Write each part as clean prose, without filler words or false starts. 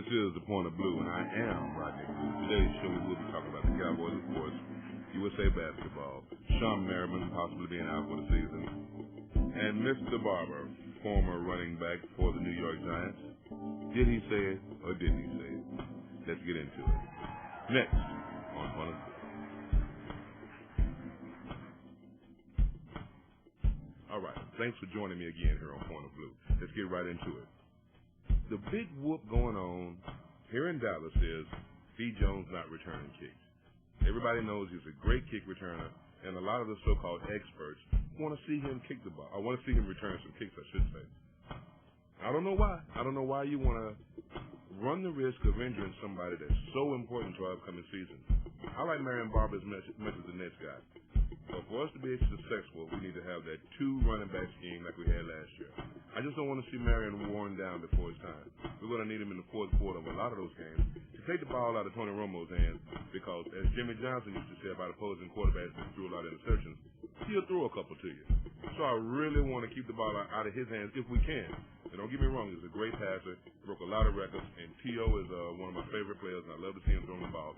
This is The Point of Blue, and I am Rodney Blue. Today's show we will be talking about the Cowboys, of course, USA basketball, Sean Merriman possibly being out for the season, and Mr. Barber, former running back for the New York Giants. Did he say it or didn't he say it? Let's get into it. Next on Point of Blue. All right, thanks for joining me again here on Point of Blue. Let's get right into it. The big whoop going on here in Dallas is D. Jones not returning kicks. Everybody knows he's a great kick returner, and a lot of the so-called experts want to see him kick the ball. I want to see him return some kicks, I should say. I don't know why. I don't know why you want to run the risk of injuring somebody that's so important to our upcoming season. I like Marion Barber as much as the next guy. But for us to be successful, we need to have that two running back scheme like we had last year. I just don't want to see Marion worn down before his time. We're going to need him in the fourth quarter of a lot of those games to take the ball out of Tony Romo's hands because, as Jimmy Johnson used to say about opposing quarterbacks that threw a lot of interceptions, he'll throw a couple to you. So I really want to keep the ball out of his hands if we can. And don't get me wrong, he's a great passer, broke a lot of records, and T.O. is one of my favorite players, and I love to see him throwing the ball.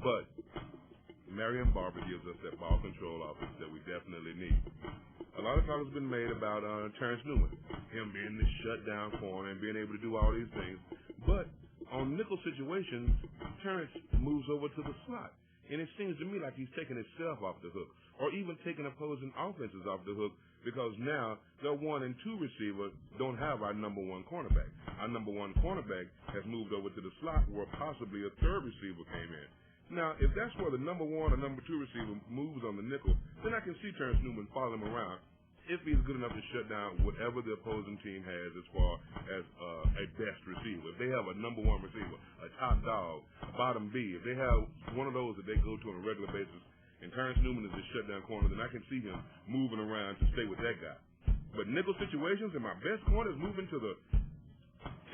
But Marion Barber gives us that ball control offense that we definitely need. A lot of talk has been made about Terrence Newman, him being the shutdown corner and being able to do all these things. But on nickel situations, Terrence moves over to the slot. And it seems to me like he's taking himself off the hook or even taking opposing offenses off the hook because now their 1 and 2 receiver don't have our number one cornerback. Our number one cornerback has moved over to the slot where possibly a third receiver came in. Now, if that's where the number 1 or number 2 receiver moves on the nickel, then I can see Terrence Newman follow him around if he's good enough to shut down whatever the opposing team has as far as a best receiver. If they have a number 1 receiver, a top dog, a bottom B, if they have one of those that they go to on a regular basis, and Terrence Newman is the shutdown corner, then I can see him moving around to stay with that guy. But nickel situations, and my best corner is moving to the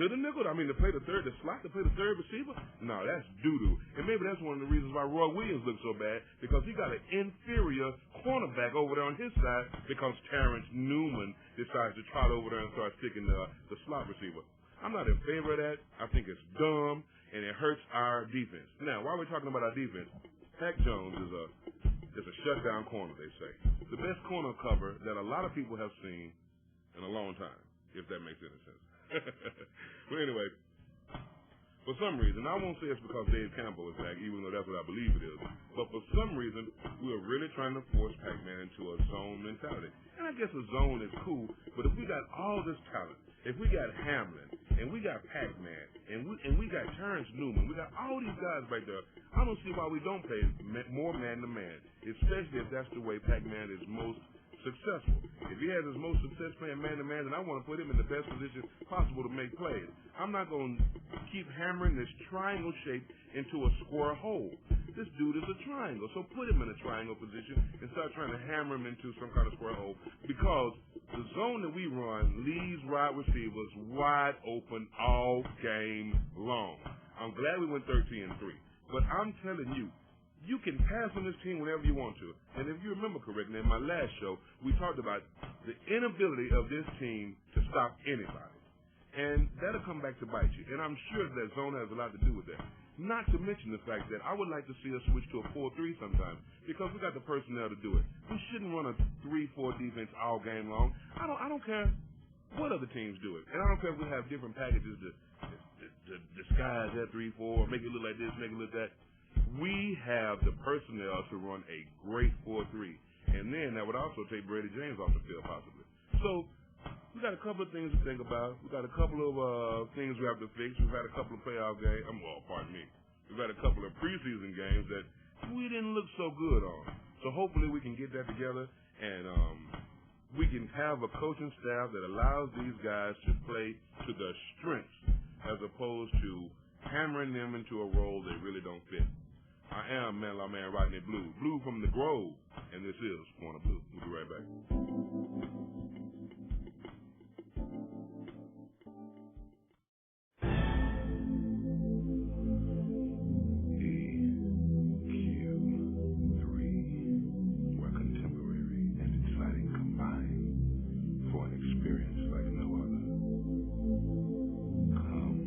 nickel, I mean, to play the slot, to play the third receiver? No, that's doo-doo. And maybe that's one of the reasons why Roy Williams looks so bad, because he got an inferior cornerback over there on his side because Terrence Newman decides to trot over there and start sticking the slot receiver. I'm not in favor of that. I think it's dumb, and it hurts our defense. Now, while we're talking about our defense, Mac Jones is a shutdown corner, they say. The best corner cover that a lot of people have seen in a long time, if that makes any sense. But anyway, for some reason, I won't say it's because Dave Campbell is back, even though that's what I believe it is, but for some reason, we're really trying to force Pac-Man into a zone mentality. And I guess a zone is cool, but if we got all this talent, if we got Hamlin, and we got Pac-Man, and we got Terrence Newman, we got all these guys right there, I don't see why we don't play more man-to-man, especially if that's the way Pac-Man is most successful. If he has his most success playing man-to-man, then I want to put him in the best position possible to make plays. I'm not going to keep hammering this triangle shape into a square hole. This dude is a triangle, so put him in a triangle position and start trying to hammer him into some kind of square hole because the zone that we run leaves wide receivers wide open all game long. I'm glad we went 13-3, but I'm telling you, you can pass on this team whenever you want to. And if you remember correctly, in my last show, we talked about the inability of this team to stop anybody. And that'll come back to bite you. And I'm sure that zone has a lot to do with that. Not to mention the fact that I would like to see us switch to a 4-3 sometimes because we got the personnel to do it. We shouldn't run a 3-4 defense all game long. I don't care what other teams do it. And I don't care if we have different packages to disguise that 3-4, make it look like this, make it look that. We have the personnel to run a great 4-3. And then that would also take Brady James off the field possibly. So we got a couple of things to think about. We got a couple of things we have to fix. We've had a couple of playoff games. We've had a couple of preseason games that we didn't look so good on. So hopefully we can get that together and we can have a coaching staff that allows these guys to play to their strengths as opposed to hammering them into a role they really don't fit. I am Man Rodney Blue from the Grove, and this is Point of Blue. We'll be right back. Where contemporary and exciting combine for an experience like no other. Come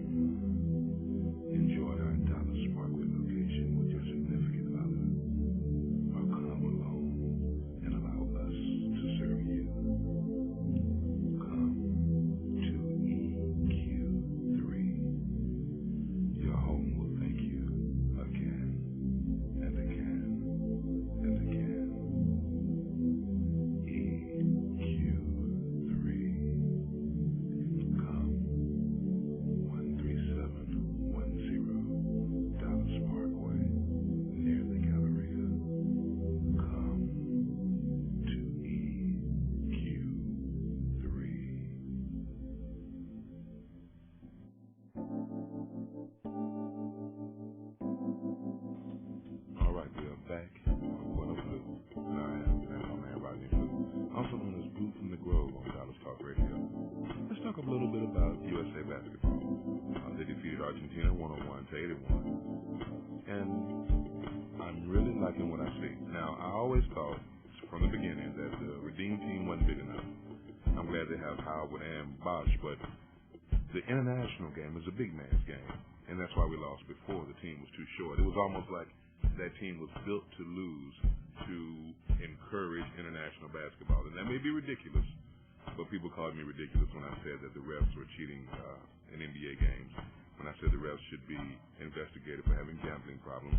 liking what I see. Now, I always thought from the beginning that the Redeem team wasn't big enough. I'm glad they have Howard and Bosch, but the international game is a big man's game, and that's why we lost before. The team was too short. It was almost like that team was built to lose to encourage international basketball, and that may be ridiculous, but people called me ridiculous when I said that the refs were cheating in NBA games, when I said the refs should be investigated for having gambling problems,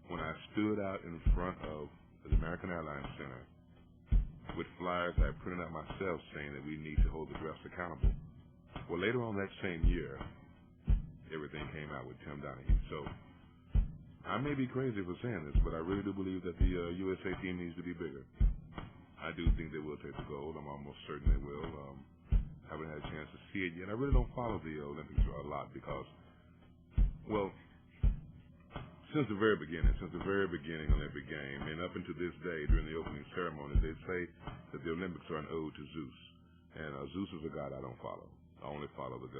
when I stood out in front of the American Airlines Center with flyers I printed out myself saying that we need to hold the refs accountable. Well, later on that same year, everything came out with Tim Donaghy. So I may be crazy for saying this, but I really do believe that the USA team needs to be bigger. I do think they will take the gold. I'm almost certain they will. Haven't had a chance to see it yet. I really don't follow the Olympics a lot because, well, since the very beginning Olympic game, and up until this day during the opening ceremony, they say that the Olympics are an ode to Zeus. And Zeus is a god I don't follow. I only follow the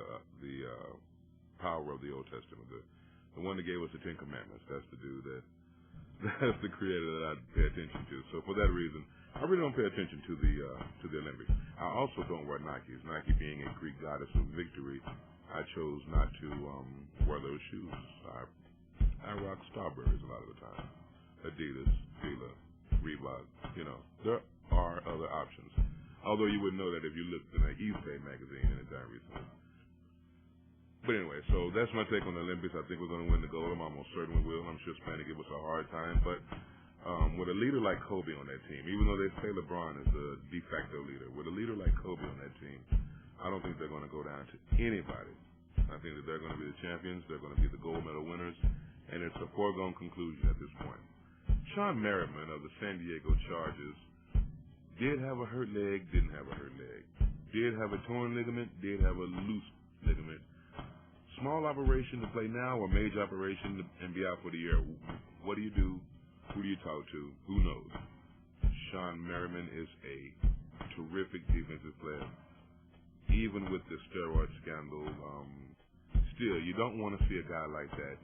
power of the Old Testament, the one that gave us the Ten Commandments. That's the dude that's the creator that I pay attention to. So for that reason, I really don't pay attention to the Olympics. I also don't wear Nikes. Nike being a Greek goddess of victory, I chose not to wear those shoes. I rock Starburys a lot of the time. Adidas, Fila, Reebok. There are other options. Although you wouldn't know that if you looked in an Eastbay magazine anytime recently. But anyway, so that's my take on the Olympics. I think we're going to win the gold. I'm almost certain we will. I'm sure Spain will give us a hard time. But with a leader like Kobe on that team, even though they say LeBron is the de facto leader, with a leader like Kobe on that team, I don't think they're going to go down to anybody. I think that they're going to be the champions. They're going to be the gold medal winners. And it's a foregone conclusion at this point. Sean Merriman of the San Diego Chargers did have a hurt leg, didn't have a hurt leg. Did have a torn ligament, did have a loose ligament. Small operation to play now or major operation and be out for the year. What do you do? Who do you talk to? Who knows? Sean Merriman is a terrific defensive player. Even with the steroid scandal, still, you don't want to see a guy like that,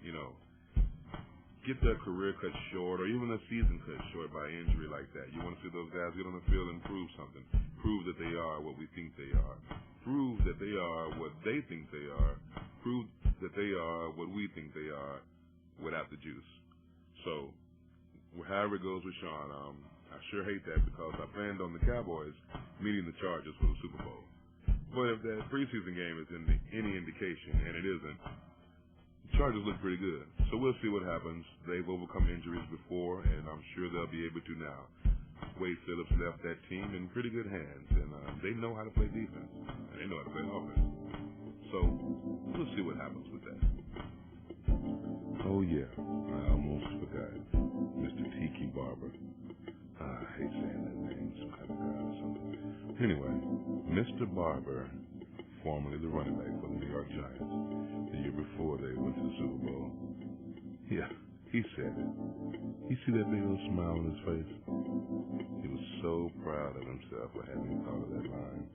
get their career cut short or even their season cut short by injury like that. You want to see those guys get on the field and prove something. Prove that they are what we think they are. Prove that they are what they think they are. Prove that they are what we think they are without the juice. So, however it goes with Sean, I sure hate that because I planned on the Cowboys meeting the Chargers for the Super Bowl. But if that preseason game is any indication, and it isn't, Chargers look pretty good. So we'll see what happens. They've overcome injuries before, and I'm sure they'll be able to now. Wade Phillips left that team in pretty good hands, and they know how to play defense, and they know how to play offense. So we'll see what happens with that. Oh, yeah, I almost forgot. Mr. Tiki Barber. I hate saying that name, some kind of guy or something. Anyway, Mr. Barber, formerly the running back for the New York Giants, the year before they went to the Super Bowl. Yeah, he said it. You see that big old smile on his face? He was so proud of himself for having thought of that line.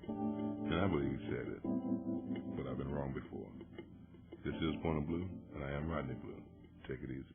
And I believe he said it. But I've been wrong before. This is Point of Blue, and I am Rodney Blue. Take it easy.